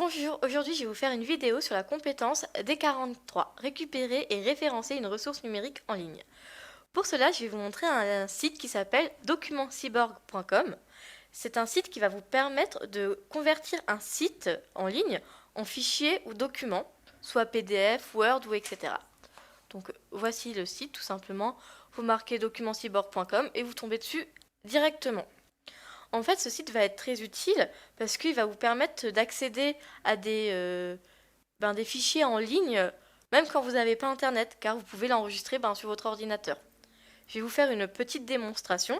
Bonjour, aujourd'hui je vais vous faire une vidéo sur la compétence D43, récupérer et référencer une ressource numérique en ligne. Pour cela, je vais vous montrer un site qui s'appelle documentcyborg.com. C'est un site qui va vous permettre de convertir un site en ligne en fichier ou document, soit PDF, Word ou etc. Donc voici le site tout simplement. Vous marquez documentcyborg.com et vous tombez dessus directement. En fait, ce site va être très utile parce qu'il va vous permettre d'accéder à des fichiers en ligne, même quand vous n'avez pas Internet, car vous pouvez l'enregistrer sur votre ordinateur. Je vais vous faire une petite démonstration.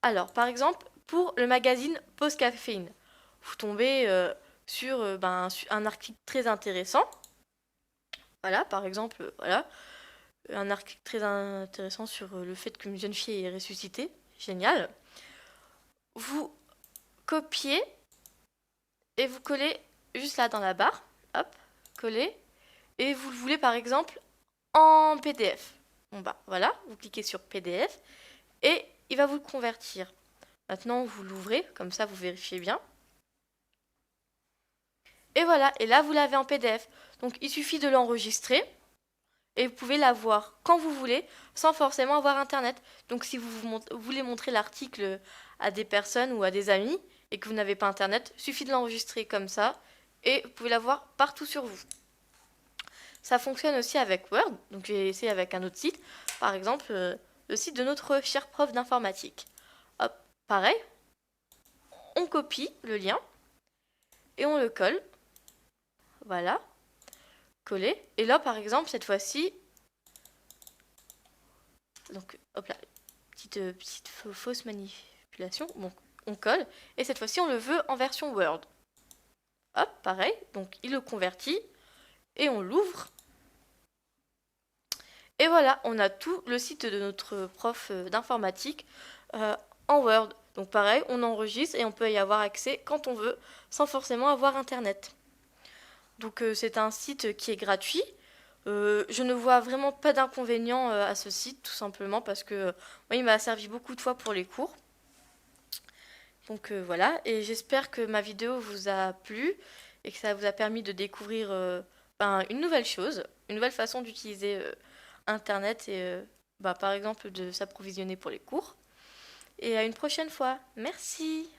Alors, par exemple, pour le magazine Pause Caféine, vous tombez sur un article très intéressant. Voilà, par exemple, voilà, un article très intéressant sur le fait qu'une jeune fille est ressuscitée. Génial. Vous copiez et vous collez juste là dans la barre. Hop, collez. Et vous le voulez par exemple en PDF. Bon bah voilà, vous cliquez sur PDF et il va vous le convertir. Maintenant vous l'ouvrez, comme ça vous vérifiez bien. Et voilà, et là vous l'avez en PDF. Donc il suffit de l'enregistrer et vous pouvez l'avoir quand vous voulez sans forcément avoir internet. Donc si vous voulez montrer l'article à des personnes ou à des amis et que vous n'avez pas internet, suffit de l'enregistrer comme ça et vous pouvez l'avoir partout sur vous. Ça fonctionne aussi avec Word, donc j'ai essayé avec un autre site, par exemple le site de notre cher prof d'informatique. Hop, pareil, on copie le lien et on le colle. Voilà, collé. Et là, par exemple, cette fois-ci, donc hop là, petite fausse manipulation. Bon, on colle et cette fois-ci, on le veut en version Word. Hop, pareil, donc il le convertit et on l'ouvre. Et voilà, on a tout le site de notre prof d'informatique en Word. Donc pareil, on enregistre et on peut y avoir accès quand on veut, sans forcément avoir Internet. Donc c'est un site qui est gratuit. Je ne vois vraiment pas d'inconvénient à ce site, tout simplement parce que moi, il m'a servi beaucoup de fois pour les cours. Donc voilà, et j'espère que ma vidéo vous a plu et que ça vous a permis de découvrir une nouvelle chose, une nouvelle façon d'utiliser Internet et par exemple de s'approvisionner pour les cours. Et à une prochaine fois. Merci.